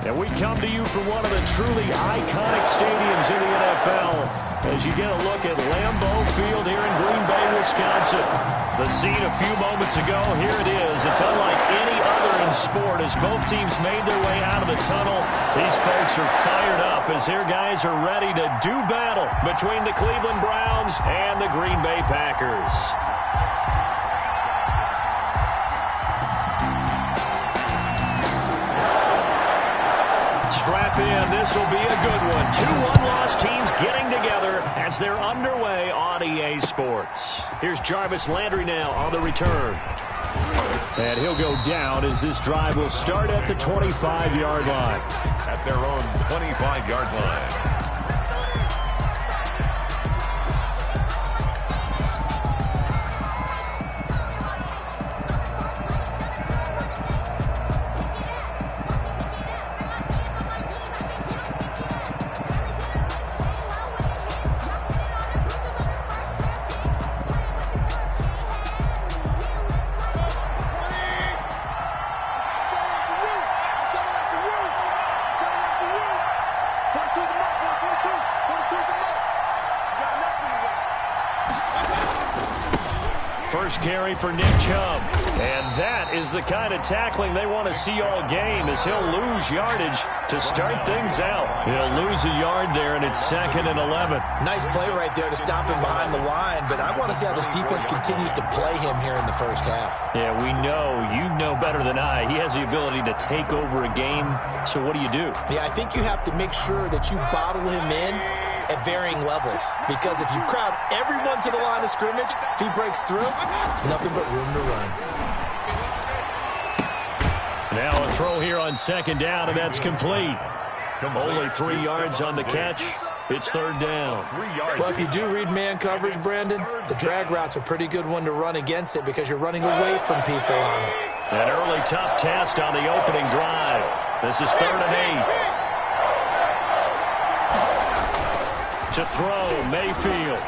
And we come to you from one of the truly iconic stadiums in the NFL as you get a look at Lambeau Field here in Green Bay, Wisconsin. The scene a few moments ago, here it is. It's unlike any other in sport as both teams made their way out of the tunnel. These folks are fired up as their guys are ready to do battle between the Cleveland Browns and the Green Bay Packers. Strap in. This will be a good one. Two one-loss teams getting together as they're underway on EA Sports. Here's Jarvis Landry now on the return. And he'll go down as this drive will start at the 25-yard line. At their own 25-yard line. First carry for Nick Chubb. And that is the kind of tackling they want to see all game as he'll lose yardage to start things out. He'll lose a yard there, and it's 2nd and 11. Nice play right there to stop him behind the line, but I want to see how this defense continues to play him here in the first half. Yeah, we know. You know better than I. He has the ability to take over a game, so what do you do? Yeah, I think you have to make sure that you bottle him in at varying levels, because if you crowd everyone to the line of scrimmage, if he breaks through, there's nothing but room to run. Now a throw here on 2nd down, and that's complete. Only 3 yards on the catch. It's 3rd down. Well, if you do read man coverage, Brandon, the drag route's a pretty good one to run against it because you're running away from people on it. An early tough test on the opening drive. This is 3rd and 8. To throw, Mayfield.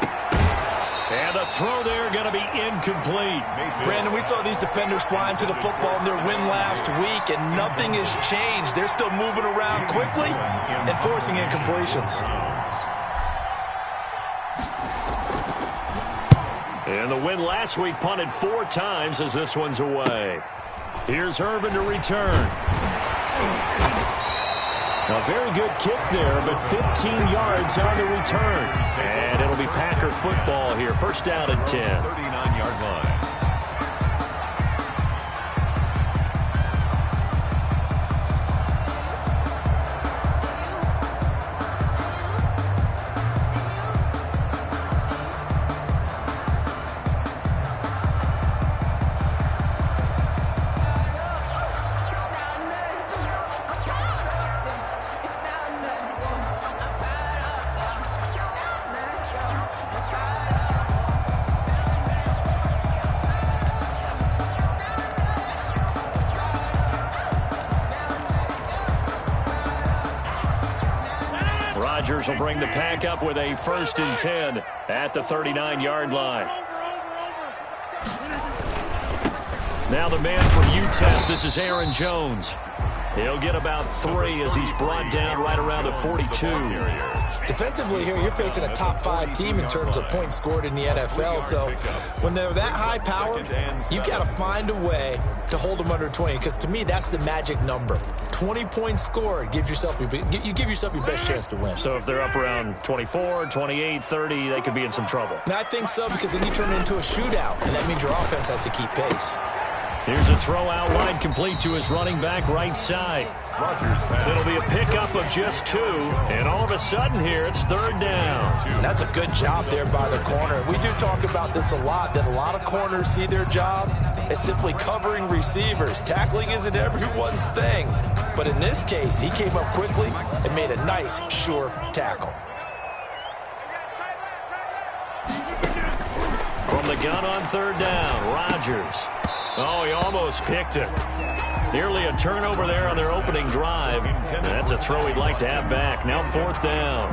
And a throw there going to be incomplete. Brandon, we saw these defenders flying to the football in their win last week, and nothing has changed. They're still moving around quickly and forcing incompletions. And the win last week punted 4 times as this one's away. Here's Irvin to return. A very good kick there, but 15 yards on the return. And it'll be Packer football here. 1st down and 10. 39-yard line. Rodgers will bring the pack up with a 1st and 10 at the 39-yard line. Now the man for UTEP, this is Aaron Jones. He'll get about 3 as he's brought down right around the 42. Defensively here, you're facing a top 5 team in terms of points scored in the NFL. So when they're that high powered, you've got to find a way to hold them under 20. Because to me, that's the magic number. 20 points scored gives yourself you give yourself your best chance to win. So if they're up around 24, 28, 30, they could be in some trouble. And I think so, because then you turn it into a shootout, and that means your offense has to keep pace. Here's a throw out wide, complete to his running back right side. It'll be a pickup of just 2, and all of a sudden here, it's 3rd down. And that's a good job there by the corner. We do talk about this a lot, that a lot of corners see their job as simply covering receivers. Tackling isn't everyone's thing. But in this case, he came up quickly and made a nice, sure tackle. From the gun on 3rd down, Rodgers. Oh, he almost picked it. Nearly a turnover there on their opening drive. And that's a throw he'd like to have back. Now 4th down.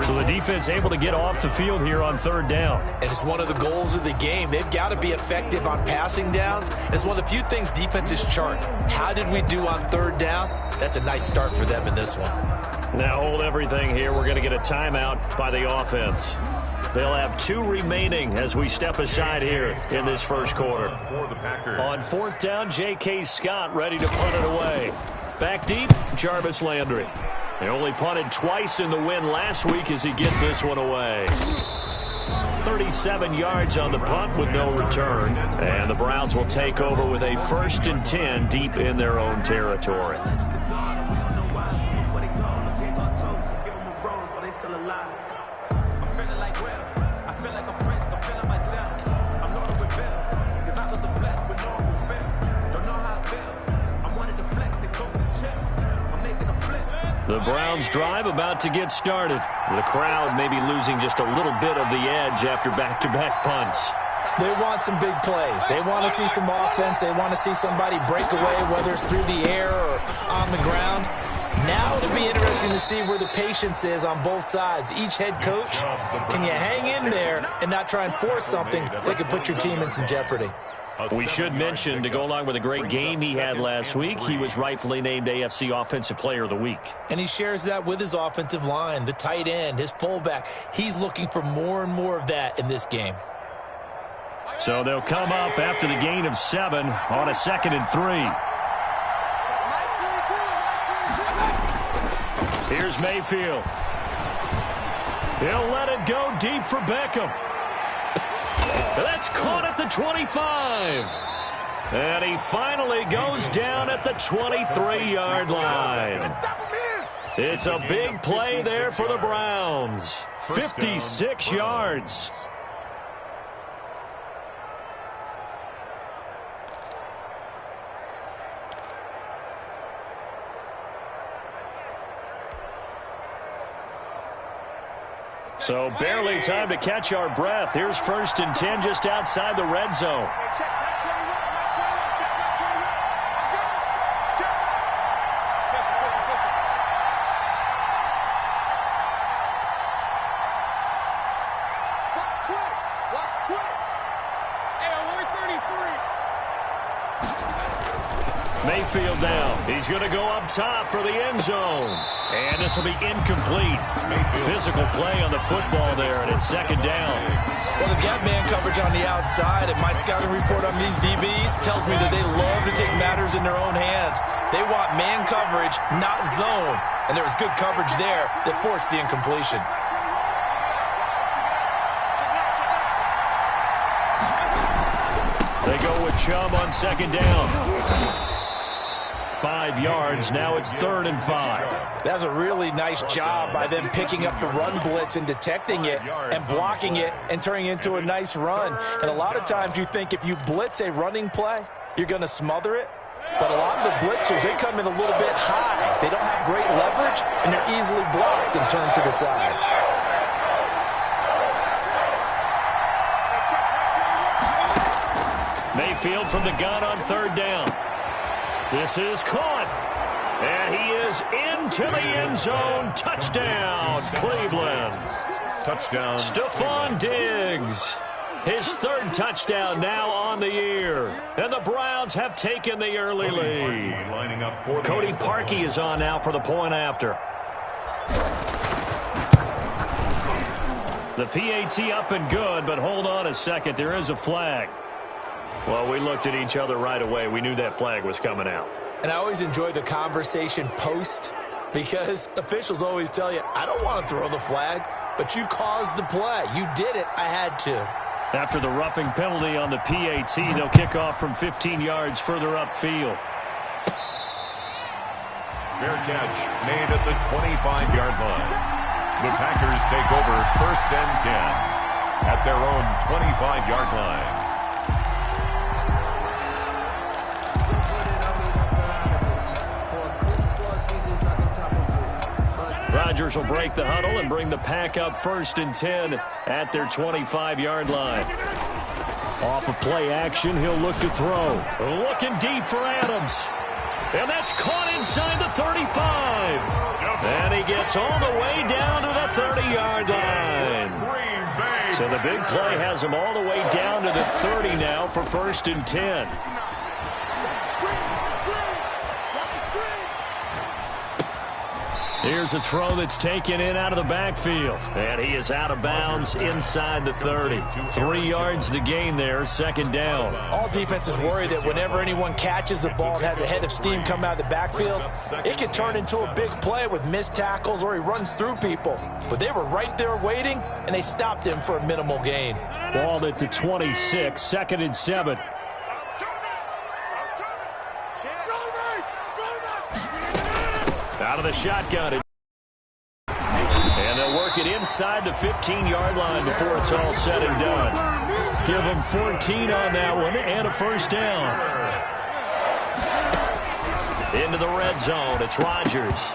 So the defense able to get off the field here on third down. And it's one of the goals of the game. They've got to be effective on passing downs. It's one of the few things defenses chart. How did we do on third down? That's a nice start for them in this one. Now hold everything here. We're going to get a timeout by the offense. They'll have 2 remaining as we step aside here in this first quarter. On fourth down, J.K. Scott ready to punt it away. Back deep, Jarvis Landry. They only punted twice in the win last week as he gets this one away. 37 yards on the punt with no return. And the Browns will take over with a 1st and 10 deep in their own territory. The Browns drive about to get started. The crowd maybe losing just a little bit of the edge after back-to-back punts. They want some big plays. They want to see some offense. They want to see somebody break away, whether it's through the air or on the ground. Now it'll be interesting to see where the patience is on both sides. Each head coach, can you hang in there and not try and force something that could put your team in some jeopardy? We should mention, to go along with a great game he had last week, he was rightfully named AFC Offensive Player of the Week. And he shares that with his offensive line, the tight end, his fullback. He's looking for more and more of that in this game. So they'll come up after the gain of 7 on a 2nd and 3. Here's Mayfield. He'll let it go deep for Beckham. That's caught at the 25. And he finally goes down at the 23-yard line. It's a big play there for the Browns. 56 yards. So barely time to catch our breath. Here's 1st and 10 just outside the red zone. Mayfield now. He's going to go up top for the end zone. And this will be incomplete. Physical play on the football there, and it's 2nd down. Well, they've got man coverage on the outside, and my scouting report on these DBs tells me that they love to take matters in their own hands. They want man coverage, not zone. And there was good coverage there that forced the incompletion. They go with Chubb on 2nd down. 5 yards. Now it's 3rd and 5. That's a really nice job by them picking up the run blitz and detecting it and blocking it and turning it into a nice run. And a lot of times you think if you blitz a running play, you're going to smother it. But a lot of the blitzers, they come in a little bit high. They don't have great leverage, and they're easily blocked and turned to the side. Mayfield from the gun on 3rd down. This is caught. And he is into the end zone. Touchdown, Cleveland. Touchdown. Stephon Diggs. His 3rd touchdown now on the year. And the Browns have taken the early lead. Cody Parkey is on now for the point after. The PAT up and good, but hold on a second. There is a flag. Well, we looked at each other right away. We knew that flag was coming out. And I always enjoy the conversation post because officials always tell you, I don't want to throw the flag, but you caused the play. You did it. I had to. After the roughing penalty on the PAT, they'll kick off from 15 yards further upfield. Fair catch made at the 25-yard line. The Packers take over 1st and 10 at their own 25-yard line. Rodgers will break the huddle and bring the pack up 1st and 10 at their 25-yard line. Off of play action, he'll look to throw. Looking deep for Adams. And that's caught inside the 35. And he gets all the way down to the 30-yard line. So the big play has him all the way down to the 30 now for 1st and 10. Here's a throw that's taken in out of the backfield. And he is out of bounds inside the 30. 3 yards the gain there, 2nd down. All defenses worry that whenever anyone catches the ball and has a head of steam come out of the backfield, it could turn into a big play with missed tackles or he runs through people. But they were right there waiting, and they stopped him for a minimal gain. Balled it to 26, 2nd and 7. Out of the shotgun. And they'll work it inside the 15-yard line before it's all said and done. Give them 14 on that one and a 1st down. Into the red zone. It's Rodgers.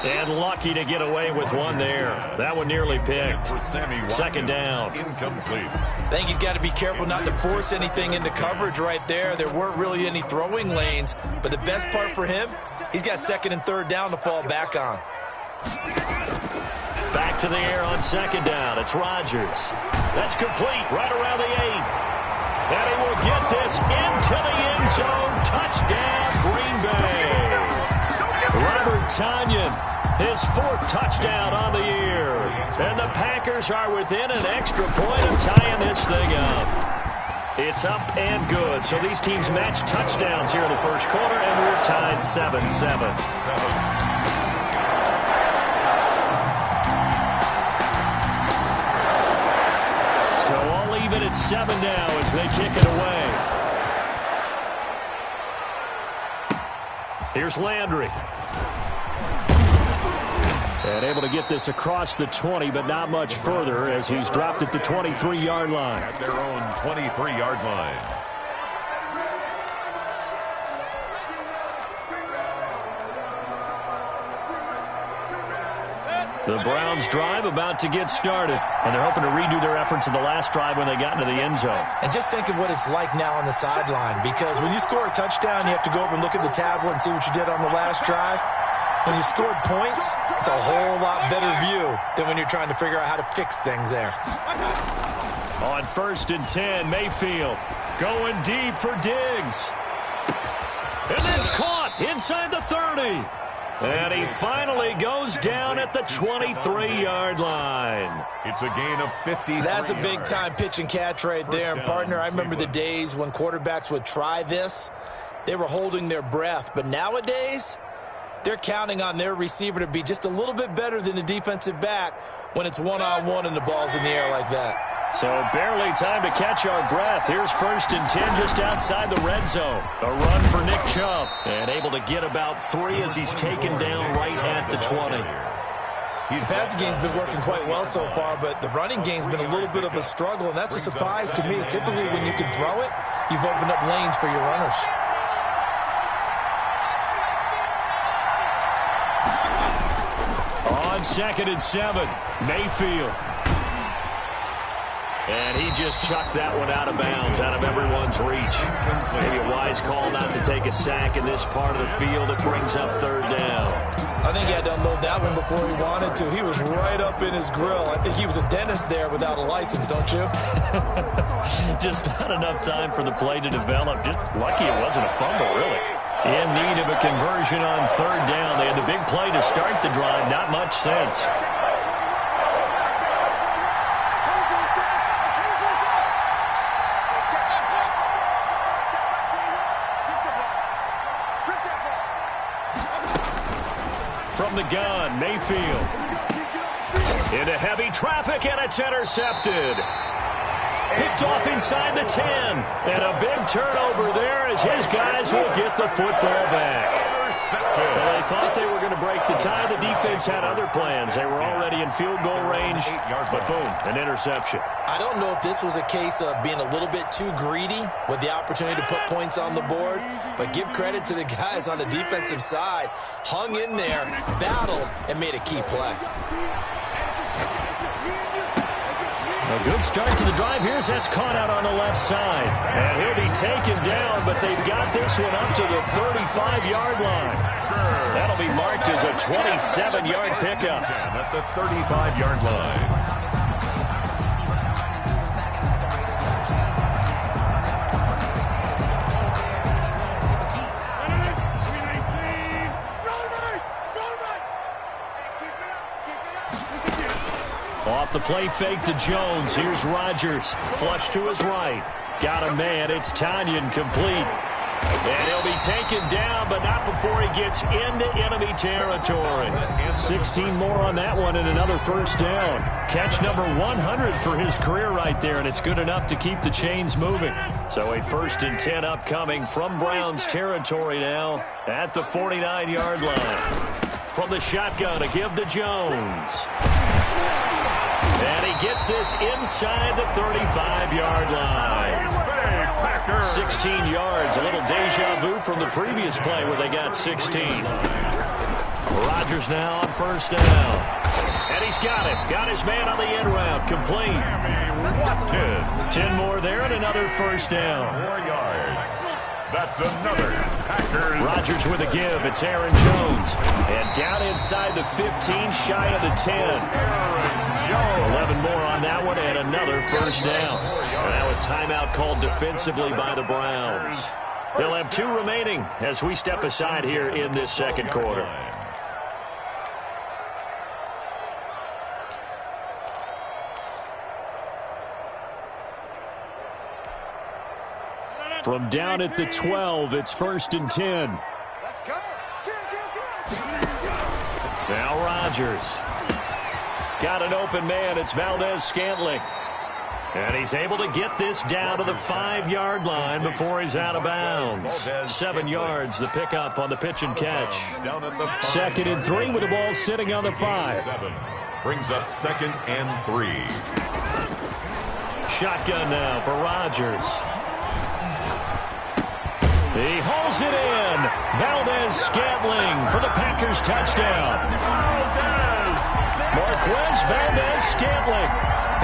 And lucky to get away with one there. That one nearly picked. 2nd down. Incomplete. I think he's got to be careful not to force anything into coverage right there. There weren't really any throwing lanes. But the best part for him, he's got 2nd and 3rd down to fall back on. Back to the air on 2nd down. It's Rodgers. That's complete right around the 8. And he will get this into the end zone. Touchdown, Green Bay. Robert Tonyan, his 4th touchdown on the year. And the Packers are within an extra point of tying this thing up. It's up and good. So these teams match touchdowns here in the 1st quarter, and we're tied 7-7. So all even at 7 now as they kick it away. Here's Landry. And able to get this across the 20, but not much further as he's dropped at the 23-yard line. At their own 23-yard line. The Browns drive about to get started, and they're hoping to redo their efforts in the last drive when they got into the end zone. And just think of what it's like now on the sideline, because when you score a touchdown, you have to go over and look at the tablet and see what you did on the last drive. When you scored points, it's a whole lot better view than when you're trying to figure out how to fix things there. On 1st and 10, Mayfield going deep for Diggs. And it's caught inside the 30. And he finally goes down at the 23-yard line. It's a gain of 50. That's a big-time pitch and catch right there. And, partner, I remember the days when quarterbacks would try this. They were holding their breath. But nowadays, they're counting on their receiver to be just a little bit better than the defensive back when it's one-on-one and the ball's in the air like that. So barely time to catch our breath. Here's 1st and 10 just outside the red zone. A run for Nick Chubb. And able to get about 3 as he's taken down right at the 20. The passing game's been working quite well so far, but the running game's been a little bit of a struggle, and that's a surprise to me. Typically, when you can throw it, you've opened up lanes for your runners. On 2nd and 7, Mayfield. And he just chucked that one out of bounds, out of everyone's reach. Maybe a wise call not to take a sack in this part of the field. It brings up 3rd down. I think he had to unload that one before he wanted to. He was right up in his grill. I think he was a dentist there without a license, don't you? Just not enough time for the play to develop. Just lucky it wasn't a fumble, really. In need of a conversion on 3rd down. They had the big play to start the drive. Not much sense. From the gun, Mayfield. Into heavy traffic, and it's intercepted. Picked off inside the 10. And a big turnover there as his guys will get the football back. Well, they thought they were going to break the tie. The defense had other plans. They were already in field goal range, but boom, an interception. I don't know if this was a case of being a little bit too greedy with the opportunity to put points on the board, but give credit to the guys on the defensive side. Hung in there, battled, and made a key play. A good start to the drive. That's caught out on the left side. And he'll be taken down, but they've got this one up to the 35-yard line. That'll be marked as a 27-yard pickup. At the 35-yard line. Off the play fake to Jones. Here's Rodgers. Flush to his right. Got a man. It's Tanyan complete. And he'll be taken down, but not before he gets into enemy territory. 16 more on that one and another first down. Catch number 100 for his career right there, and it's good enough to keep the chains moving. So a 1st and 10 upcoming from Browns territory now at the 49-yard line. From the shotgun, a give to Jones. And he gets this inside the 35-yard line. 16 yards, a little deja vu from the previous play where they got 16. Rodgers now on first down. And he's got him. Got his man on the end route. Complete. 10 more there and another first down. 4 yards. That's another Packers. Rodgers with a give. It's Aaron Jones. And down inside the 15, shy of the 10. 11 more on that one and another first down. And now a timeout called defensively by the Browns. They'll have 2 remaining as we step aside here in this second quarter. From down at the 12, it's 1st and 10. Now Rodgers. Got an open man. It's Valdez-Scantling. And he's able to get this down to the 5-yard line before he's out of bounds. 7 yards, the pickup on the pitch and catch. 2nd and 3 with the ball sitting on the 5. Brings up 2nd and 3. Shotgun now for Rodgers. He hauls it in. Valdez-Scantling for the Packers touchdown. Marquez Valdez-Scantling,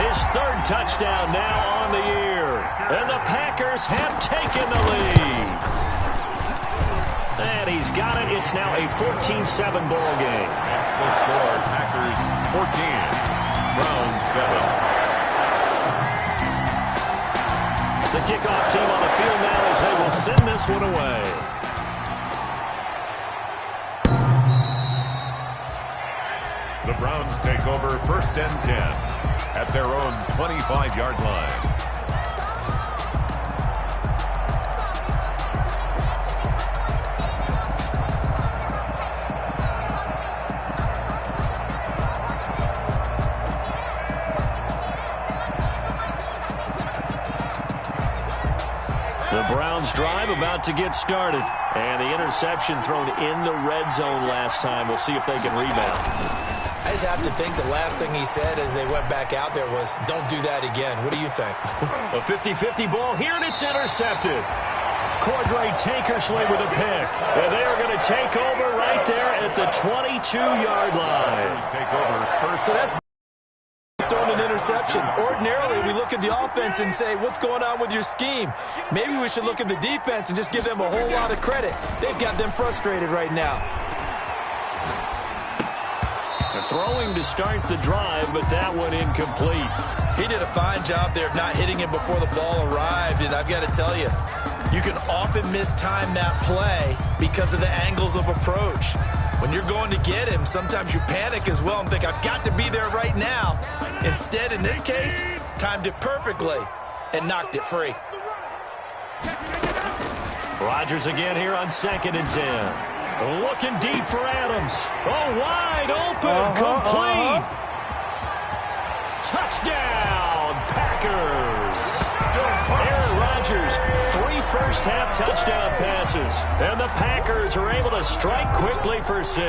his 3rd touchdown now on the year. And the Packers have taken the lead. And he's got it. It's now a 14-7 ball game. That's the score. Packers 14, Browns 7. The kickoff team on the field now as they will send this one away. The Browns take over 1st and 10 at their own 25-yard line. The Browns drive about to get started. And the interception thrown in the red zone last time. We'll see if they can rebound. I just have to think the last thing he said as they went back out there was, don't do that again. What do you think? A 50-50 ball here, and it's intercepted. Cordray Tankersley with a pick. And they are going to take over right there at the 22-yard line. So that's throwing an interception. Ordinarily, we look at the offense and say, what's going on with your scheme? Maybe we should look at the defense and just give them a whole lot of credit. They've got them frustrated right now. Throwing to start the drive, but that one incomplete. He did a fine job there not hitting him before the ball arrived, and I've got to tell you, you can often mistime that play because of the angles of approach. When you're going to get him, sometimes you panic as well and think, I've got to be there right now. Instead, in this case, timed it perfectly and knocked it free. Rodgers again here on 2nd and 10. Looking deep for Adams. Oh, wide open. Complete. Touchdown, Packers. Aaron Rodgers, 3 first-half touchdown passes. And the Packers are able to strike quickly for 6.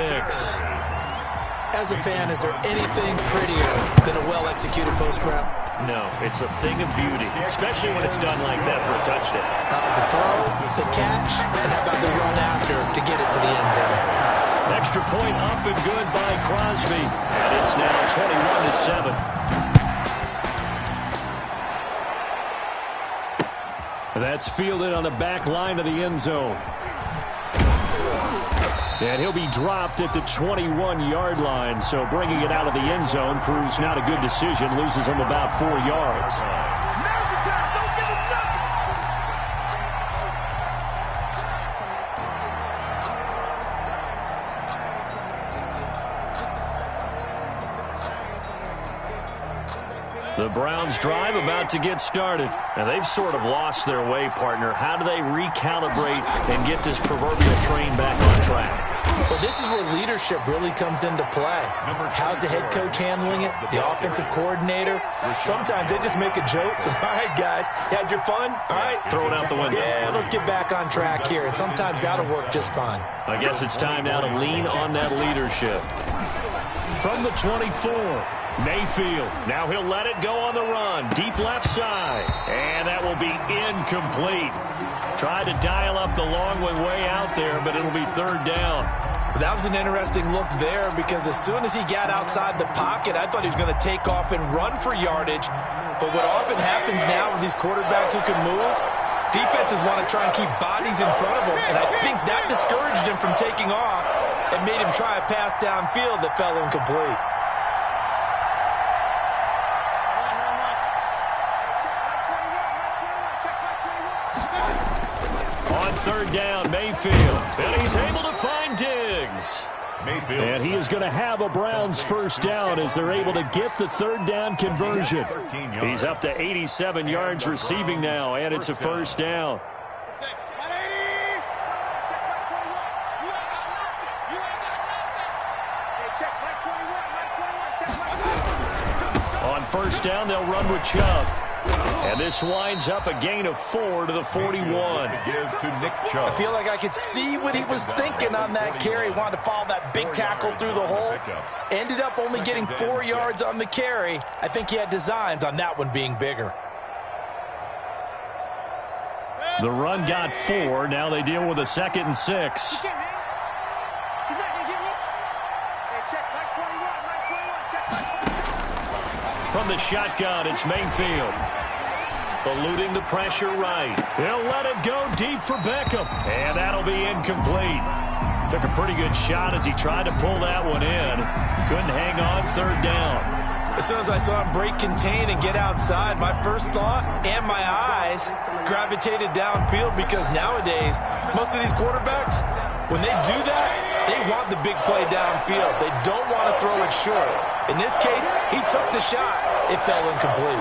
As a fan, is there anything prettier than a well-executed post route? No, it's a thing of beauty, especially when it's done like that for a touchdown. The throw, the catch, and how about the run after to get it to the end zone? Extra point up and good by Crosby. And it's now 21-7. That's fielded on the back line of the end zone. And he'll be dropped at the 21-yard line. So bringing it out of the end zone proves not a good decision. Loses him about 4 yards. The Browns drive about to get started. And they've sort of lost their way, partner. How do they recalibrate and get this proverbial train back on track? Well, this is where leadership really comes into play. How's the head coach handling it? The offensive coordinator? Sometimes they just make a joke. All right, guys, had your fun? All right. Throw it out the window. Yeah, let's get back on track here. And sometimes that'll work just fine. I guess it's time now to lean on that leadership. From the 24, Mayfield. Now he'll let it go on the run. Deep left side. And that will be incomplete. Tried to dial up the long one way out there, but it'll be third down. That was an interesting look there because as soon as he got outside the pocket, I thought he was going to take off and run for yardage. But what often happens now with these quarterbacks who can move, defenses want to try and keep bodies in front of them. And I think that discouraged him from taking off and made him try a pass downfield that fell incomplete. Third down, Mayfield. And he's able to find Diggs. Mayfield. And he is going to have a Browns first down as they're able to get the third down conversion. He's up to 87 yards receiving now, and it's a first down. On first down, they'll run with Chubb. And this winds up a gain of 4 to the 41. I feel like I could see what he was thinking on that carry. Wanted to follow that big tackle through the hole. Ended up only getting 4 yards on the carry. I think he had designs on that one being bigger. The run got 4. Now they deal with a 2nd and 6. From the shotgun, it's Mayfield. Eluding the pressure right. They'll let it go deep for Beckham. And that'll be incomplete. Took a pretty good shot as he tried to pull that one in. Couldn't hang on third down. As soon as I saw him break contain and get outside, my first thought and my eyes gravitated downfield because nowadays, most of these quarterbacks, when they do that, they want the big play downfield. They don't want to throw it short. In this case, he took the shot. It fell incomplete.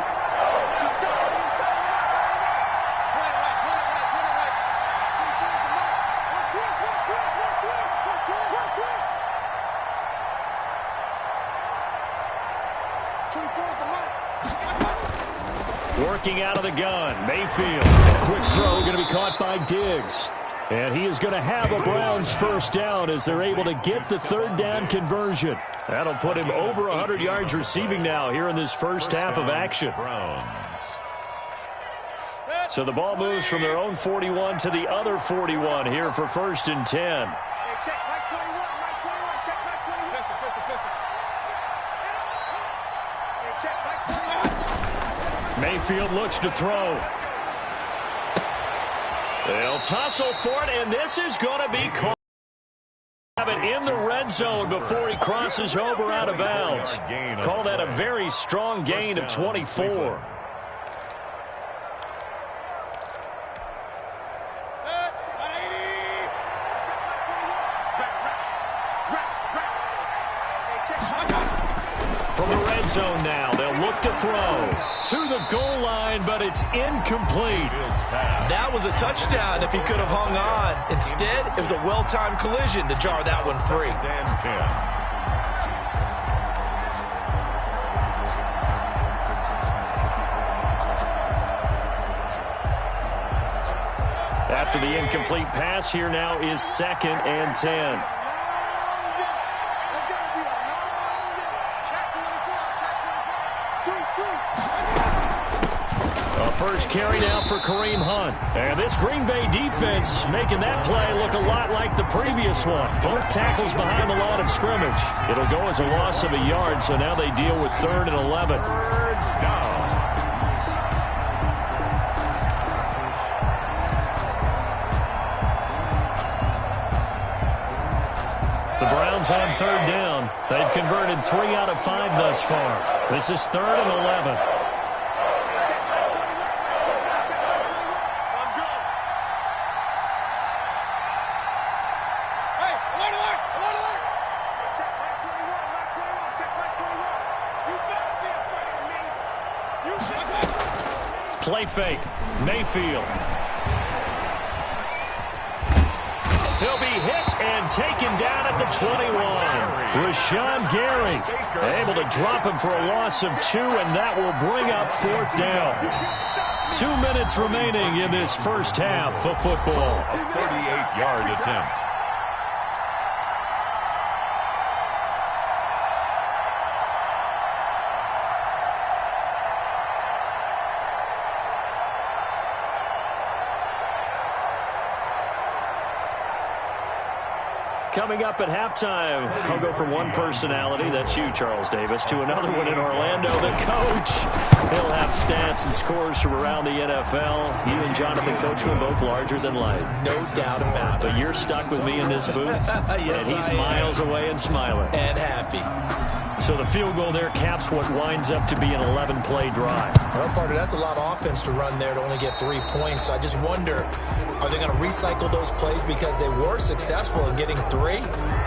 Working out of the gun, Mayfield. A quick throw going to be caught by Diggs. And he is going to have a Browns first down as they're able to get the third down conversion. That'll put him over 100 yards receiving now here in this first half of action. So the ball moves from their own 41 to the other 41 here for 1st and 10. Mayfield looks to throw. They'll tussle for it, and this is going to be caught. Have it in the red zone before he crosses over out of bounds. Call that a very strong gain of 24. From the red zone now, they'll look to throw to the goal line, but it's incomplete. That was a touchdown if he could have hung on. Instead, it was a well-timed collision to jar that one free. After the incomplete pass, here now is 2nd and 10. First carry now for Kareem Hunt. And this Green Bay defense making that play look a lot like the previous one. Both tackles behind the line of scrimmage. It'll go as a loss of a yard, so now they deal with 3rd and 11. The Browns on 3rd down. They've converted 3 out of 5 thus far. This is 3rd and 11. Play fake. Mayfield. He'll be hit and taken down at the 21. Rashawn Gary able to drop him for a loss of 2, and that will bring up 4th down. 2 minutes remaining in this first half of football. A 38-yard attempt. Coming up at halftime, I'll go from one personality, that's you, Charles Davis, to another one in Orlando, the coach. He'll have stats and scores from around the NFL. You and Jonathan Coachman both larger than life. No doubt about it. But you're stuck with me in this booth, yes, and he's miles away and smiling. And happy. So the field goal there caps what winds up to be an 11-play drive. Well, partner, that's a lot of offense to run there to only get 3 points. So I just wonder, are they going to recycle those plays because they were successful in getting 3?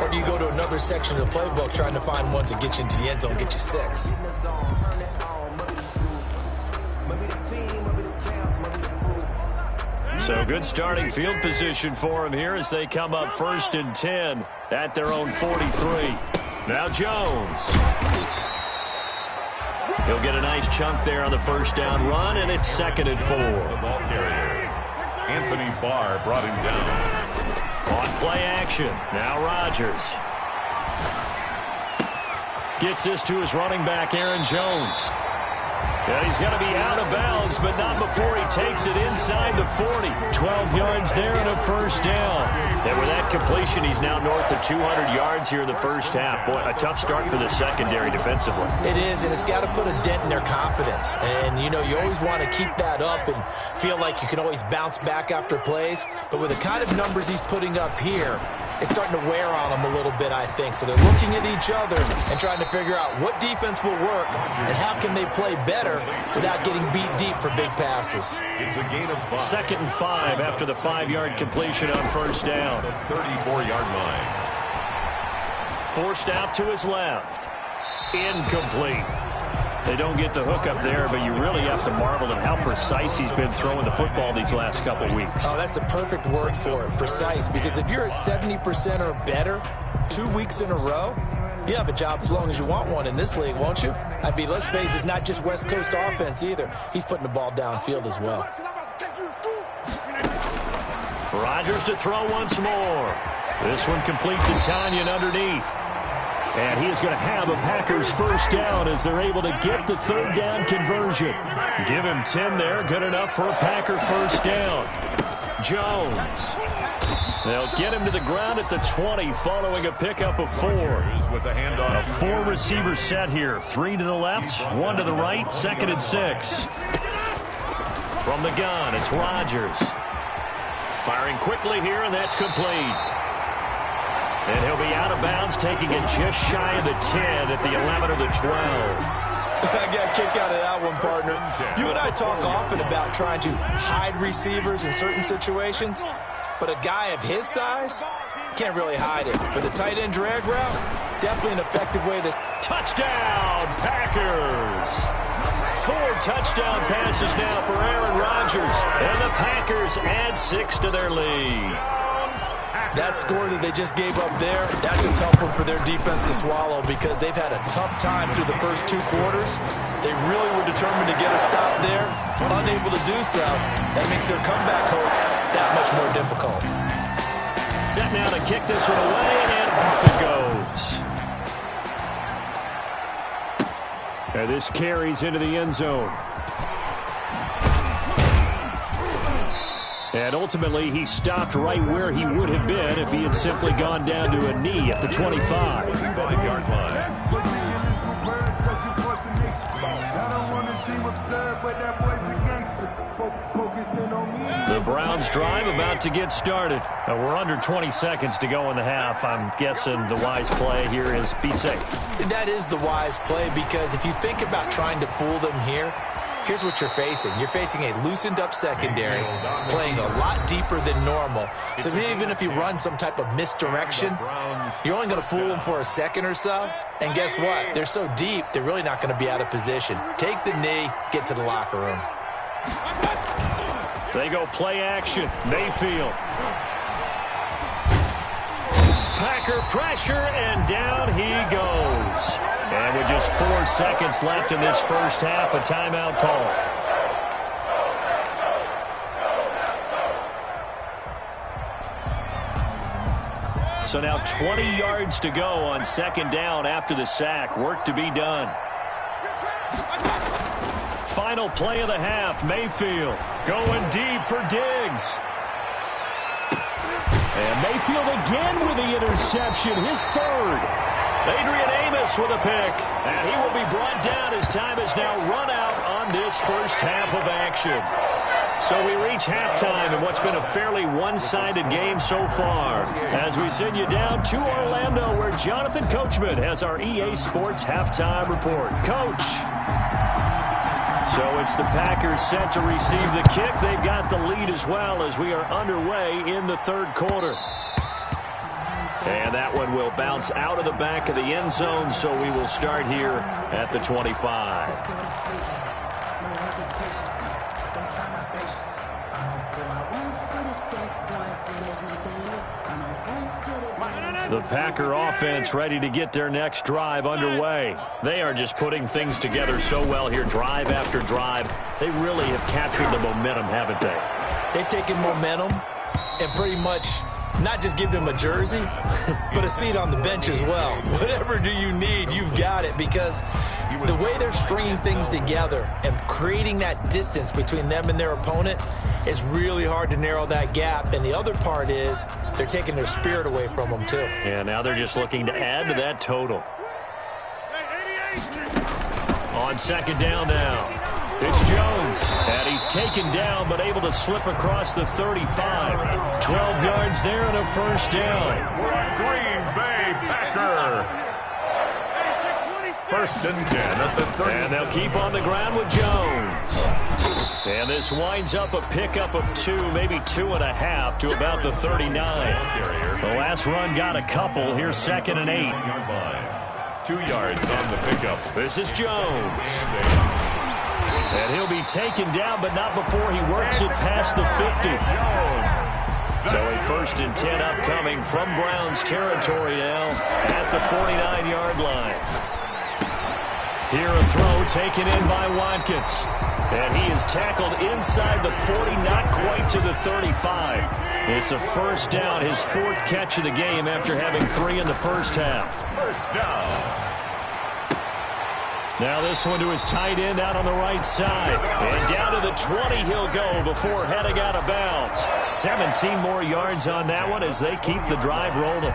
Or do you go to another section of the playbook trying to find one to get you into the end zone, get you 6? So good starting field position for him here as they come up 1st and 10 at their own 43. Now Jones. He'll get a nice chunk there on the 1st down run, and it's 2nd and 4. The ball carrier. Anthony Barr brought him down. On play action. Now Rodgers. Gets this to his running back, Aaron Jones. And he's going to be out of bounds, but not before he takes it inside the 40. 12 yards there and a 1st down. And with that completion, he's now north of 200 yards here in the first half. Boy, a tough start for the secondary defensively. It is, and it's got to put a dent in their confidence. And, you know, you always want to keep that up and feel like you can always bounce back after plays. But with the kind of numbers he's putting up here, it's starting to wear on them a little bit, I think. So they're looking at each other and trying to figure out what defense will work and how can they play better without getting beat deep for big passes. It's a gain of 5. 2nd and 5 after the 5-yard completion on 1st down. The 34-yard line. Forced out to his left. Incomplete. They don't get the hook up there, but you really have to marvel at how precise he's been throwing the football these last couple weeks. Oh, that's the perfect word for it, precise, because if you're at 70% or better 2 weeks in a row, you have a job as long as you want one in this league, won't you? I mean, let's face it, it's not just West Coast offense either. He's putting the ball downfield as well. Rodgers to throw once more. This one complete to Tanyan underneath. And he is going to have a Packers 1st down as they're able to get the 3rd down conversion. Give him 10 there, good enough for a Packer 1st down. Jones. They'll get him to the ground at the 20 following a pickup of 4. With a handoff. A 4-receiver set here. 3 to the left, 1 to the right, 2nd and 6. From the gun, it's Rodgers. Firing quickly here, and that's complete. And he'll be out of bounds, taking it just shy of the 10 at the 11 or the 12. I got a kick out of that one, partner. You and I talk often about trying to hide receivers in certain situations, but a guy of his size can't really hide it. But the tight end drag route, definitely an effective way to... Touchdown, Packers! 4 touchdown passes now for Aaron Rodgers, and the Packers add 6 to their lead. That score that they just gave up there, that's a tough one for their defense to swallow because they've had a tough time through the first 2 quarters. They really were determined to get a stop there, unable to do so. That makes their comeback hopes that much more difficult. Set now to kick this one away, and off it goes. And this carries into the end zone. And ultimately, he stopped right where he would have been if he had simply gone down to a knee at the 25. 25-yard line. The Browns Falcons drive about to get started. We're under 20 seconds to go in the half. I'm guessing the wise play here is be safe. That is the wise play, because if you think about trying to fool them here, here's what you're facing. You're facing a loosened up secondary, playing a lot deeper than normal. So even if you run some type of misdirection, you're only going to fool them for a second or so. And guess what? They're so deep, they're really not going to be out of position. Take the knee, get to the locker room. They go play action. Mayfield. Packer pressure, and down he goes. And with just 4 seconds left in this first half, a timeout call. So now 20 yards to go on second down after the sack. Work to be done. Final play of the half. Mayfield going deep for Diggs. And Mayfield again with the interception, his third. Adrian Amos with a pick. And he will be brought down as time is now run out on this first half of action. So we reach halftime in what's been a fairly one-sided game so far, as we send you down to Orlando, where Jonathan Coachman has our EA Sports halftime report. Coach. So it's the Packers set to receive the kick. They've got the lead as well as we are underway in the third quarter. And that one will bounce out of the back of the end zone, so we will start here at the 25. The Packer offense ready to get their next drive underway. They are just putting things together so well here, drive after drive. They really have captured the momentum, haven't they? They've taken momentum and pretty much not just give them a jersey, but a seat on the bench as well. Whatever do you need, you've got it, because the way they're stringing things together and creating that distance between them and their opponent is really hard to narrow that gap. And the other part is they're taking their spirit away from them, too. Yeah, now they're just looking to add to that total. On second down now, it's Jones. And he's taken down, but able to slip across the 35. 12 yards there and a first down. Green Bay Packer. First and 10 at the 30. And they'll keep on the ground with Jones. And this winds up a pickup of 2, maybe 2.5 to about the 39. The last run got a couple. Here's second and 8. 2 yards on the pickup. This is Jones. And he'll be taken down, but not before he works it past the 50. So a first and 10 upcoming from Browns territory now at the 49-yard line. Here a throw taken in by Watkins. And he is tackled inside the 40, not quite to the 35. It's a first down, his 4th catch of the game after having 3 in the first half. First down. Now this one to his tight end out on the right side. And down to the 20 he'll go before heading out of bounds. 17 more yards on that one as they keep the drive rolling.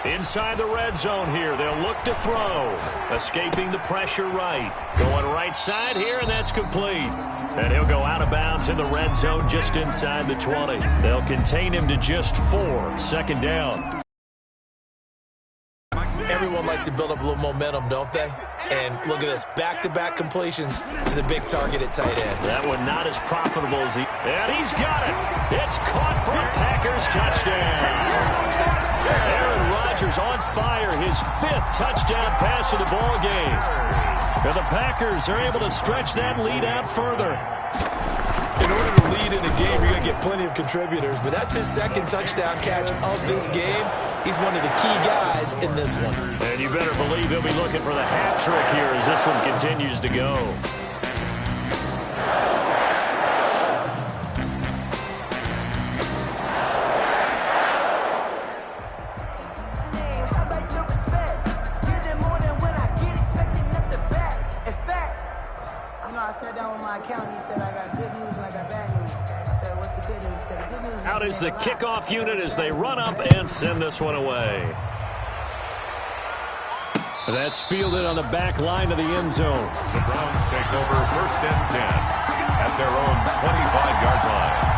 Inside the red zone here, they'll look to throw. Escaping the pressure right. Going right side here, and that's complete. And he'll go out of bounds in the red zone just inside the 20. They'll contain him to just 4. Second down. Everyone likes to build up a little momentum, don't they? And look at this, back-to-back completions to the big target at tight end. That one not as profitable as he... And he's got it. It's caught for a Packers touchdown. Aaron Rodgers on fire, his 5th touchdown pass of the ball game. And the Packers are able to stretch that lead out further. In order to lead in a game, you're going to get plenty of contributors, but that's his 2nd touchdown catch of this game. He's one of the key guys in this one. And you better believe he'll be looking for the hat trick here as this one continues to go. Out is the kickoff unit as they run up and send this one away. That's fielded on the back line of the end zone. The Browns take over 1st and 10 at their own 25-yard line.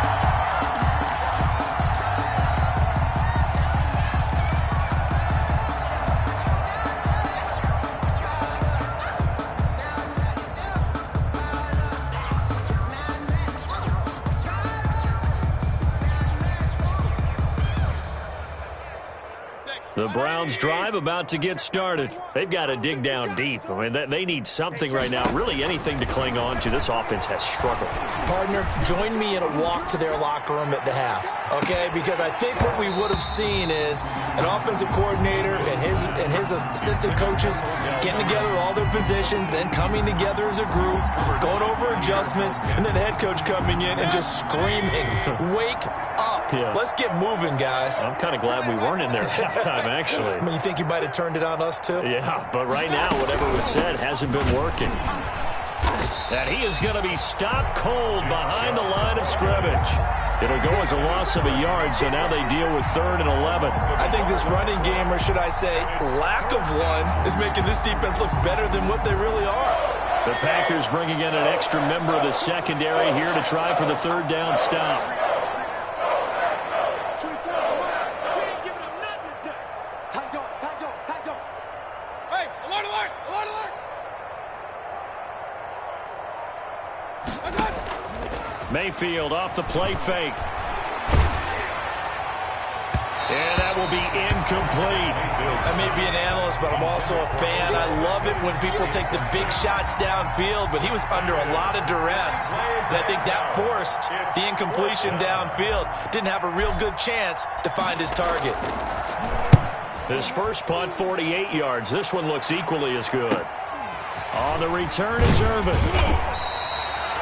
The Browns drive about to get started. They've got to dig down deep. I mean, they need something right now, really anything to cling on to. This offense has struggled. Partner, join me in a walk to their locker room at the half, okay? Because I think what we would have seen is an offensive coordinator and his assistant coaches getting together with all their positions, then coming together as a group, going over adjustments, and then the head coach coming in and just screaming, "Wake up. Yeah. Let's get moving, guys." I'm kind of glad we weren't in there at halftime, actually. I mean, you think you might have turned it on us, too? Yeah, but right now, whatever was said hasn't been working. And he is going to be stopped cold behind the line of scrimmage. It'll go as a loss of a yard, so now they deal with 3rd and 11. I think this running game, or should I say lack of one, is making this defense look better than what they really are. The Packers bringing in an extra member of the secondary here to try for the 3rd down stop. Mayfield off the play fake. And that will be incomplete. I may be an analyst, but I'm also a fan. I love it when people take the big shots downfield, but he was under a lot of duress. And I think that forced the incompletion downfield. Didn't have a real good chance to find his target. His first punt, 48 yards. This one looks equally as good. On the return is Irvin.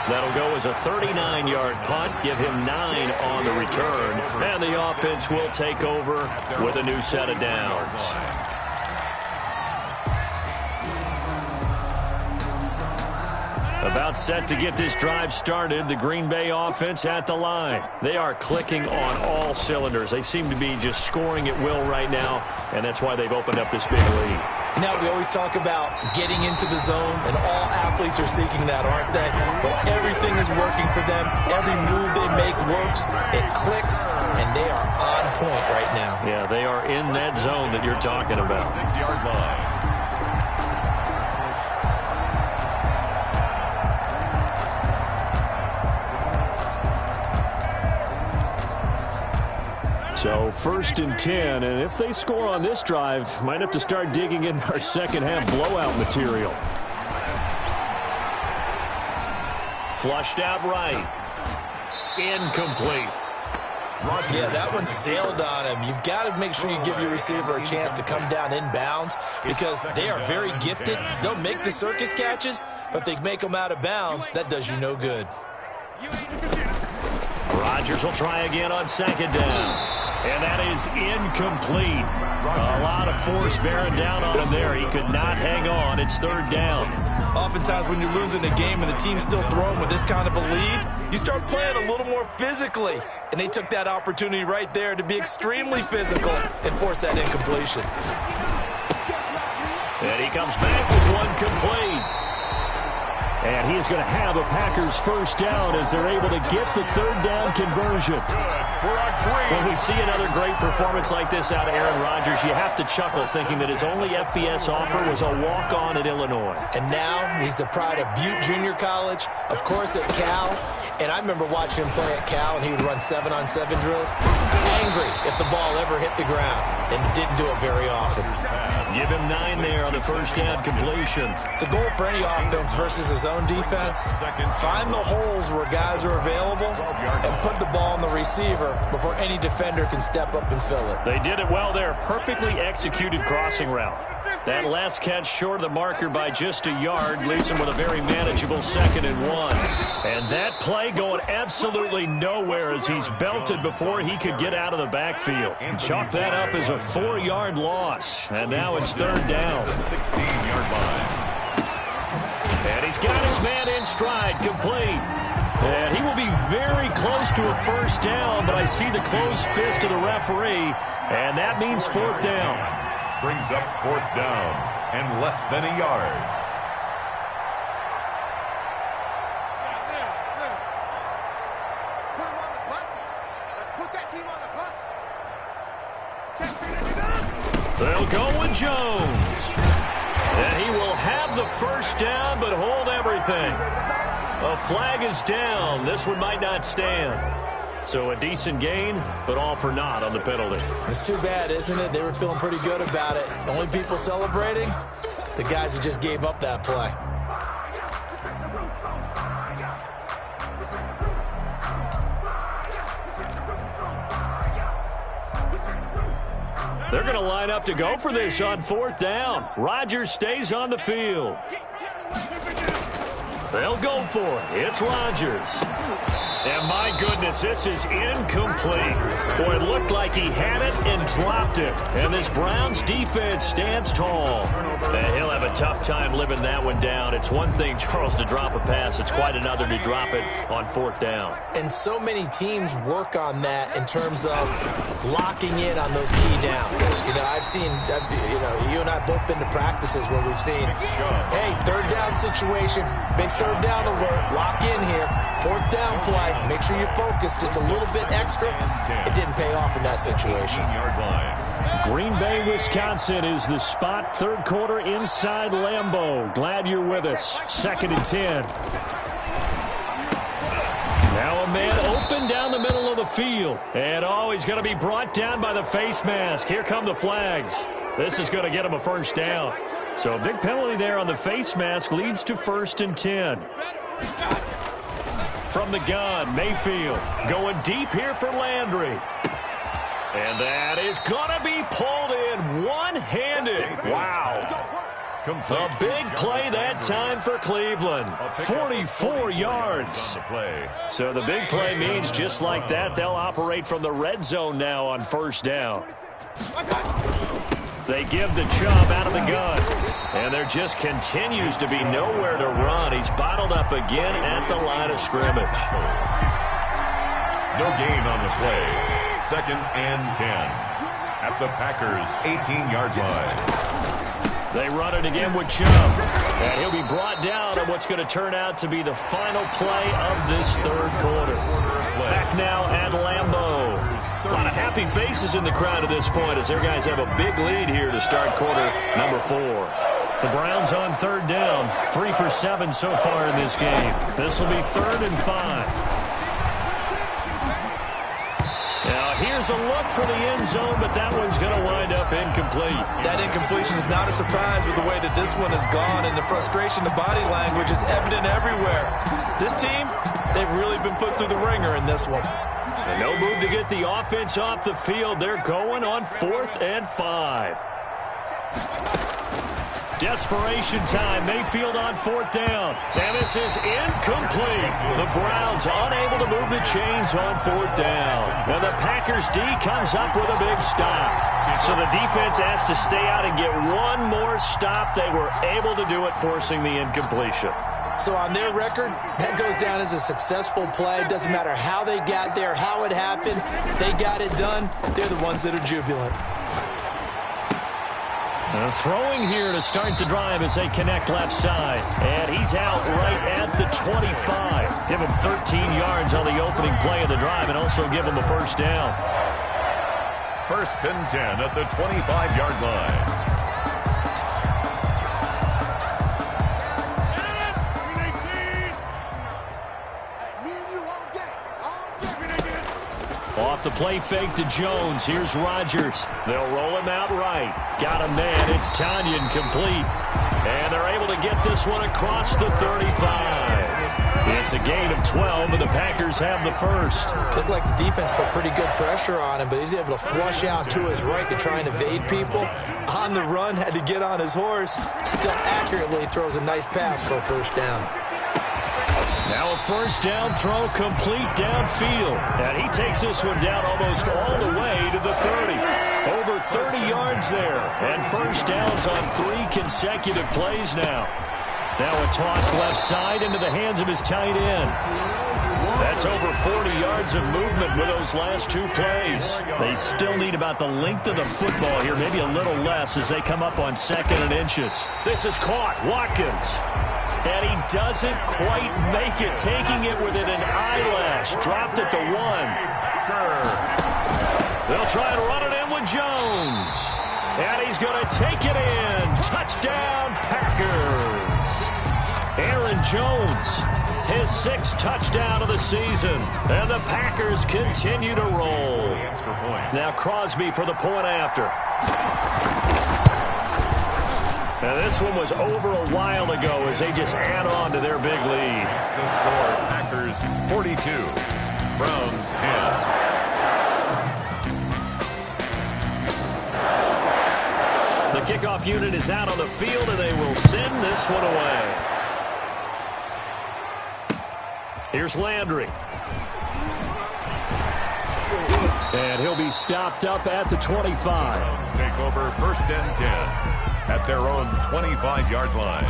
That'll go as a 39-yard punt, give him 9 on the return, and the offense will take over with a new set of downs. About set to get this drive started, the Green Bay offense at the line. They are clicking on all cylinders. They seem to be just scoring at will right now, and that's why they've opened up this big lead. Now, we always talk about getting into the zone, and all athletes are seeking that, aren't they? But everything is working for them. Every move they make works. It clicks, and they are on point right now. Yeah, they are in that zone that you're talking about. 6-yard line. So 1st and 10, and if they score on this drive, might have to start digging in our second half blowout material. Flushed out right. Incomplete. Yeah, that one sailed on him. You've got to make sure you give your receiver a chance to come down inbounds because they are very gifted. They'll make the circus catches, but if they make them out of bounds, that does you no good. Rodgers will try again on 2nd down. And that is incomplete. A lot of force bearing down on him there. He could not hang on. It's 3rd down. Oftentimes when you're losing a game and the team's still throwing with this kind of a lead, you start playing a little more physically. And they took that opportunity right there to be extremely physical and force that incompletion. And he comes back with one complete. And he is going to have a Packers 1st down as they're able to get the 3rd down conversion. When we see another great performance like this out of Aaron Rodgers, you have to chuckle thinking that his only FBS offer was a walk-on at Illinois. And now he's the pride of Butte Junior College, of course at Cal. And I remember watching him play at Cal, and he would run 7-on-7 drills. Angry if the ball ever hit the ground, and didn't do it very often. Give him 9 there on the 1st down completion. The goal for any offense versus his own defense, find the holes where guys are available and put the ball on the receiver before any defender can step up and fill it. They did it well there. Perfectly executed crossing route. That last catch short of the marker by just a yard leaves him with a very manageable 2nd and 1. And that play going absolutely nowhere as he's belted before he could get out of the backfield. Chalk that up as a 4-yard loss. And now it's 3rd down. 16-yard line. And he's got his man in stride, complete. And he will be very close to a 1st down, but I see the closed fist of the referee, and that means 4th down. Brings up 4th down and less than a yard. Let's put him on the buses. Let's put that team on the bus. They'll go with Jones. And he will have the first down, but hold everything. A flag is down. This one might not stand. So a decent gain, but all for naught on the penalty. It's too bad, isn't it? They were feeling pretty good about it. The only people celebrating, the guys who just gave up that play. They're going to line up to go for this on 4th down. Rodgers stays on the field. They'll go for it. It's Rodgers. And my goodness, this is incomplete. Boy, it looked like he had it and dropped it. And this Browns defense stands tall. And he'll have a tough time living that one down. It's one thing, Charles, to drop a pass. It's quite another to drop it on 4th down. And so many teams work on that in terms of locking in on those key downs. You know, I've seen, you and I both been to practices where we've seen, hey, 3rd down situation, big 3rd down alert, lock in here, 4th down play. Make sure you focus just a little bit extra. It didn't pay off in that situation. Green Bay, Wisconsin is the spot. 3rd quarter inside Lambeau. Glad you're with us. 2nd and 10. Now a man open down the middle of the field. And he's going to be brought down by the face mask. Here come the flags. This is going to get him a first down. So a big penalty there on the face mask leads to 1st and 10. From the gun, Mayfield going deep here for Landry. And that is going to be pulled in one-handed. Wow. A big play that time for Cleveland. 44 yards. So the big play means just like that, they'll operate from the red zone now on 1st down. They give the Chubb out of the gun. And there just continues to be nowhere to run. He's bottled up again at the line of scrimmage. No gain on the play. 2nd and 10. At the Packers' 18-yard line. They run it again with Chubb. And he'll be brought down on what's going to turn out to be the final play of this 3rd quarter. Back now at Lambeau. A lot of happy faces in the crowd at this point as their guys have a big lead here to start quarter number 4. The Browns on 3rd down. 3 for 7 so far in this game. This will be 3rd and 5. Now here's a look for the end zone, but that one's going to wind up incomplete. That incompletion is not a surprise with the way that this one has gone, and the frustration, the body language is evident everywhere. This team, they've really been put through the ringer in this one. And no move to get the offense off the field. They're going on 4th and 5. Desperation time. Mayfield on 4th down. And this is incomplete. The Browns unable to move the chains on 4th down. And the Packers D comes up with a big stop. So the defense has to stay out and get one more stop. They were able to do it, forcing the incompletion. So on their record, that goes down as a successful play. Doesn't matter how they got there, how it happened. They got it done. They're the ones that are jubilant. Throwing here to start the drive as they connect left side. And he's out right at the 25. Give him 13 yards on the opening play of the drive and also give him a first down. 1st and 10 at the 25-yard line. Off the play fake to Jones. Here's Rodgers. They'll roll him out right. Got a man. It's Tanyan complete. And they're able to get this one across the 35. It's a gain of 12, and the Packers have the first. Looked like the defense put pretty good pressure on him, but he's able to flush out to his right to try and evade people. On the run, had to get on his horse. Still accurately throws a nice pass for a first down. Now a first down throw complete downfield. And he takes this one down almost all the way to the 30. Over 30 yards there. And first downs on 3 consecutive plays now. Now a toss left side into the hands of his tight end. That's over 40 yards of movement with those last two plays. They still need about the length of the football here, maybe a little less as they come up on 2nd and inches. This is caught. Watkins. And he doesn't quite make it, taking it within an eyelash. Dropped at the 1. They'll try and run it in with Jones. And he's going to take it in. Touchdown, Packers. Aaron Jones, his 6th touchdown of the season. And the Packers continue to roll. Now Crosby for the point after. Now this one was over a while ago as they just add on to their big lead. The score, Packers 42, Browns 10. The kickoff unit is out on the field, and they will send this one away. Here's Landry. And he'll be stopped up at the 25. Browns take over 1st and 10 at their own 25-yard line.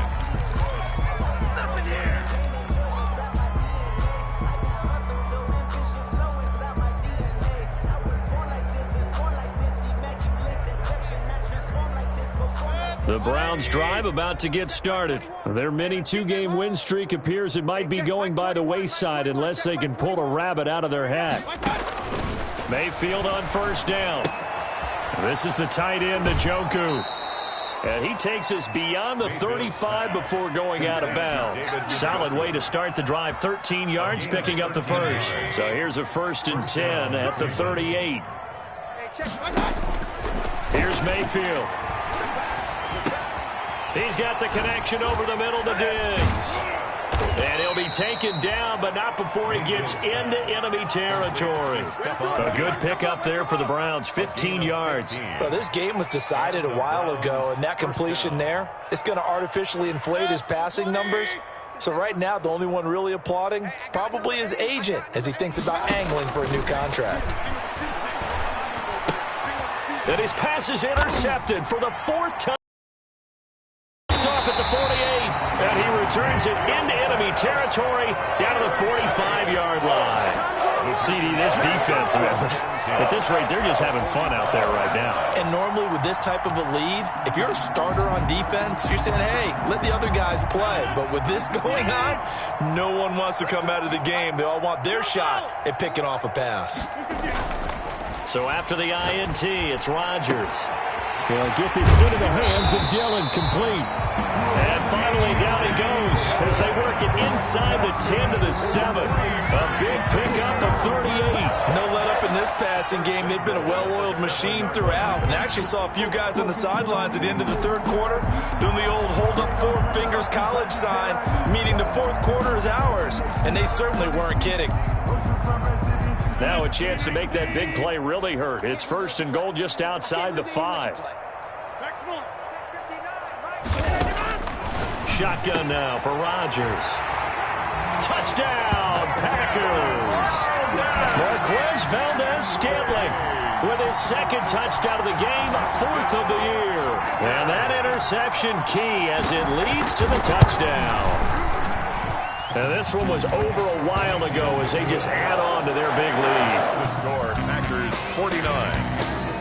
The Browns drive about to get started. Their mini 2-game win streak appears it might be going by the wayside unless they can pull a rabbit out of their hat. Mayfield on 1st down. This is the tight end, Njoku. And he takes us beyond the 35 before going out of bounds. Solid way to start the drive. 13 yards, picking up the first. So here's a 1st and 10 at the 38. Here's Mayfield. He's got the connection over the middle to Diggs. And he'll be taken down, but not before he gets into enemy territory. A good pickup there for the Browns, 15 yards. Well, this game was decided a while ago, and that completion there, it's going to artificially inflate his passing numbers. So right now, the only one really applauding probably his agent as he thinks about angling for a new contract. And his pass is intercepted for the 4th time. Off at the 48, and he returns it into enemy territory down to the 45-yard line. CD, this defense, man, at this rate, they're just having fun out there right now. And normally with this type of a lead, if you're a starter on defense, you're saying, hey, let the other guys play. But with this going on, no one wants to come out of the game. They all want their shot at picking off a pass. So after the INT, it's Rodgers. They'll get this into the hands of Dillon, complete. And finally down he goes as they work it inside the 10 to the 7. A big pickup of 38. No let up in this passing game. They've been a well-oiled machine throughout. And actually saw a few guys on the sidelines at the end of the 3rd quarter doing the old hold up 4 fingers college sign, meaning the 4th quarter is ours. And they certainly weren't kidding. Now a chance to make that big play really hurt. It's 1st and goal just outside the 5. Shotgun now for Rodgers. Touchdown, Packers. Marquez Valdez-Scantling with his 2nd touchdown of the game, 4th of the year. And that interception key as it leads to the touchdown. And this one was over a while ago as they just add on to their big lead. The score, Packers 49,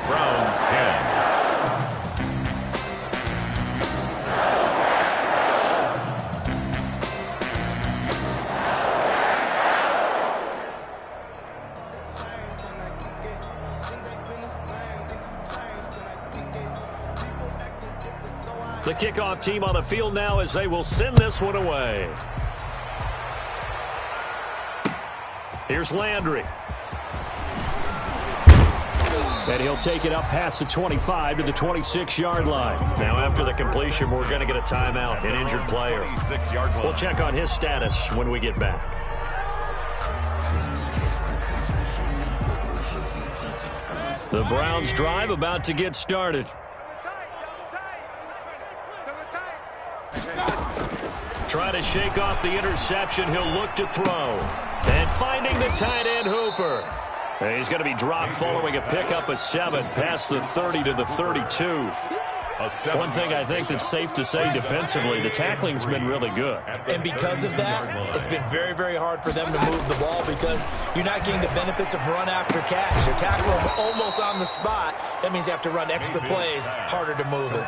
Browns 10. The kickoff team on the field now as they will send this one away. Here's Landry. And he'll take it up past the 25 to the 26-yard line. Now after the completion, we're going to get a timeout, an injured player. We'll check on his status when we get back. The Browns drive about to get started. Try to shake off the interception. He'll look to throw. And finding the tight end, Hooper. And he's going to be dropped following a pickup of 7 past the 30 to the 32. One thing I think that's safe to say defensively, the tackling's been really good. And because of that, it's been very, very hard for them to move the ball because you're not getting the benefits of run after catch. You're tackling them almost on the spot. That means you have to run extra plays, harder to move it.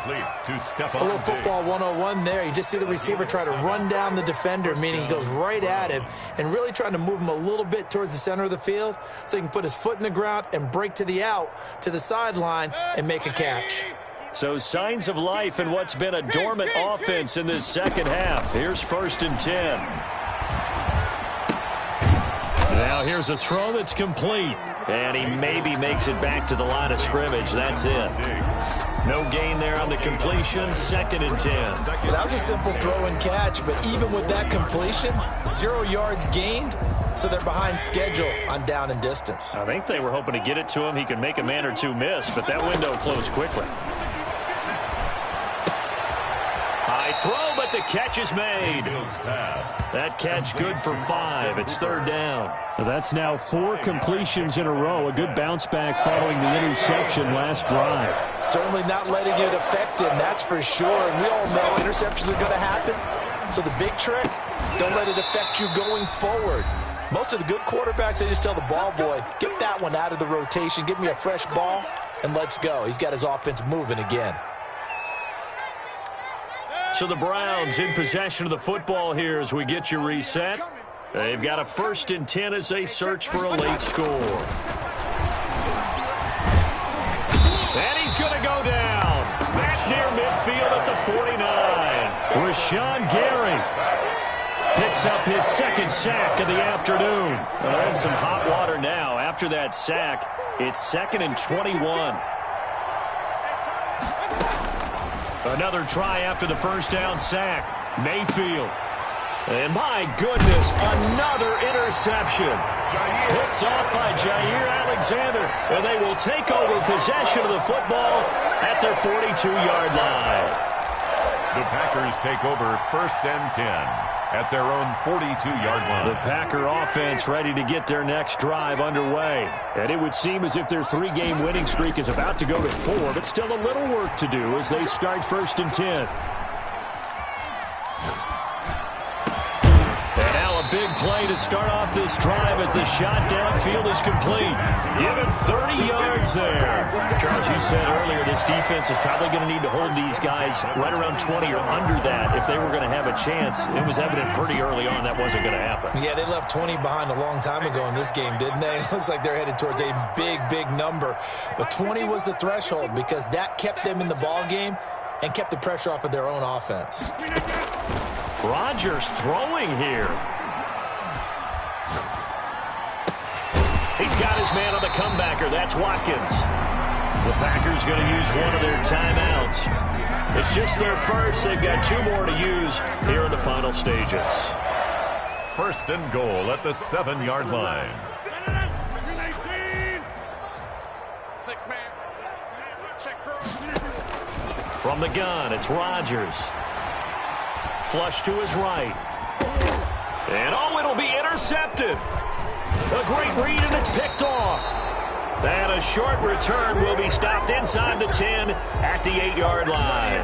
A little football 101 there. You just see the receiver try to run down the defender, meaning he goes right at him and really trying to move him a little bit towards the center of the field so he can put his foot in the ground and break to the out, to the sideline, and make a catch. So signs of life in what's been a dormant offense in this second half. Here's 1st and 10. Now here's a throw that's complete. And he maybe makes it back to the line of scrimmage. That's it. No gain there on the completion. 2nd and 10. Well, that was a simple throw and catch, but even with that completion, 0 yards gained, so they're behind schedule on down and distance. I think they were hoping to get it to him. He could make a man or two miss, but that window closed quickly. High throw, but the catch is made. That catch good for 5. It's 3rd down. That's now 4 completions in a row. A good bounce back following the interception last drive. Certainly not letting it affect him, that's for sure. And we all know interceptions are going to happen. So the big trick, don't let it affect you going forward. Most of the good quarterbacks, they just tell the ball boy, get that one out of the rotation, give me a fresh ball, and let's go. He's got his offense moving again. So the Browns in possession of the football here as we get you reset. They've got a 1st and 10 as they search for a late score. And he's going to go down. Back near midfield at the 49. Rashawn Gary picks up his 2nd sack of the afternoon. And some hot water now. After that sack, it's 2nd and 21. Another try after the 1st down sack. Mayfield. And my goodness, another interception. Picked off by Jair Alexander. And they will take over possession of the football at their 42-yard line. The Packers take over 1st and 10 at their own 42-yard line. The Packer offense ready to get their next drive underway. And it would seem as if their 3-game winning streak is about to go to 4, but still a little work to do as they start 1st and 10. And now a big play to start off this drive as the shot downfield is complete. Give him 30 yards there. Charles, you said earlier this defense is probably going to need to hold these guys right around 20 or under that if they were going to have a chance. It was evident pretty early on that wasn't going to happen. Yeah, they left 20 behind a long time ago in this game, didn't they? It looks like they're headed towards a big, big number. But 20 was the threshold because that kept them in the ball game and kept the pressure off of their own offense. Rodgers throwing here. He's got his man on the comebacker. That's Watkins. The Packers going to use one of their timeouts. It's just their first. They've got 2 more to use here in the final stages. 1st and goal at the 7-yard line. 6-man. Check curl. From the gun, it's Rodgers. Flush to his right. And oh, it'll be intercepted. A great read, and it's picked off. And a short return will be stopped inside the 10 at the 8-yard line.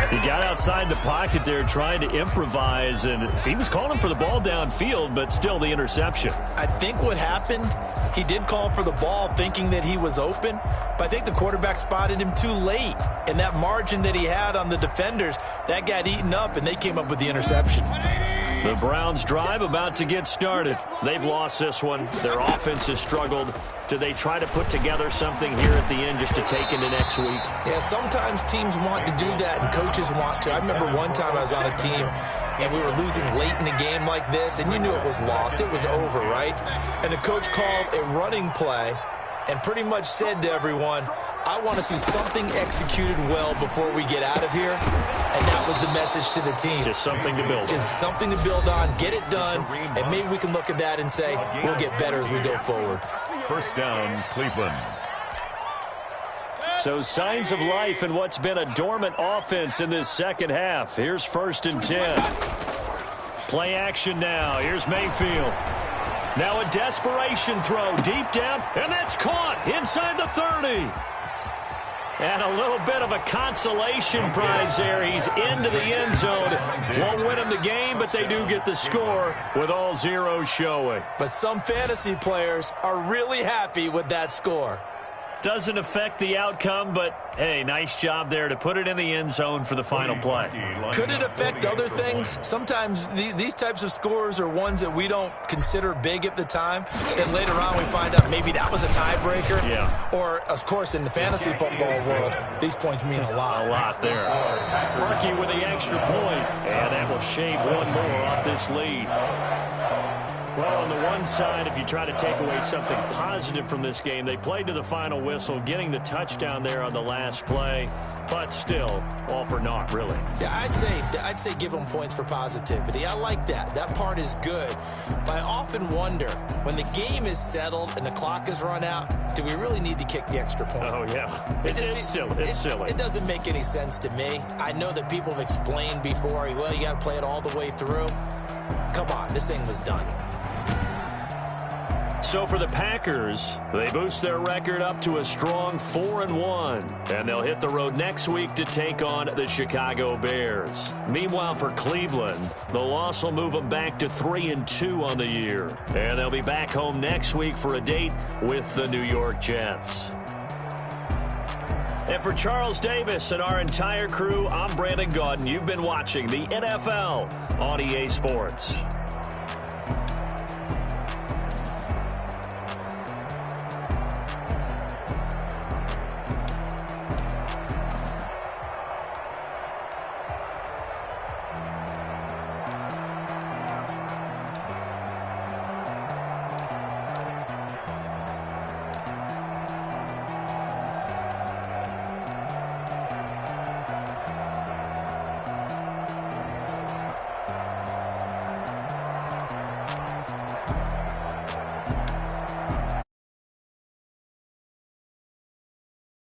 He got outside the pocket there trying to improvise, and he was calling for the ball downfield, but still the interception. I think what happened, he did call for the ball thinking that he was open, but I think the quarterback spotted him too late. And that margin that he had on the defenders, that got eaten up, and they came up with the interception. The Browns drive about to get started. They've lost this one. Their offense has struggled. Do they try to put together something here at the end just to take into next week? Yeah, sometimes teams want to do that and coaches want to. I remember one time I was on a team and we were losing late in a game like this, and you knew it was lost. It was over, right? And the coach called a running play and pretty much said to everyone, I want to see something executed well before we get out of here. And that was the message to the team. Just something to build on. Just something to build on, get it done, and maybe we can look at that and say, we'll get better as we go forward. 1st down, Cleveland. So signs of life in what's been a dormant offense in this second half. Here's 1st and 10. Play action now. Here's Mayfield. Now a desperation throw deep down, and that's caught inside the 30. And a little bit of a consolation prize there. He's into the end zone. Won't win him the game, but they do get the score with all zeros showing. But some fantasy players are really happy with that score. Doesn't affect the outcome, but, hey, nice job there to put it in the end zone for the final play. Could it affect other things? Sometimes these types of scores are ones that we don't consider big at the time. Then later on we find out maybe that was a tiebreaker. Yeah. Or, of course, in the fantasy football world, these points mean a lot. A lot there. Parkey with the extra point, and that will shave one more off this lead. Well, on the one side, if you try to take away something positive from this game, they played to the final whistle, getting the touchdown there on the last play, but still, all for naught, really. Yeah, I'd say give them points for positivity. I like that. That part is good. But I often wonder, when the game is settled and the clock is run out, do we really need to kick the extra point? Oh, yeah. It's silly. It's silly. It doesn't make any sense to me. I know that people have explained before, well, you got to play it all the way through. Come on, this thing was done. So for the Packers, they boost their record up to a strong 4-1, and they'll hit the road next week to take on the Chicago Bears. Meanwhile, for Cleveland, the loss will move them back to 3-2 on the year, and they'll be back home next week for a date with the New York Jets. And for Charles Davis and our entire crew, I'm Brandon Gaudin. You've been watching the NFL on EA Sports.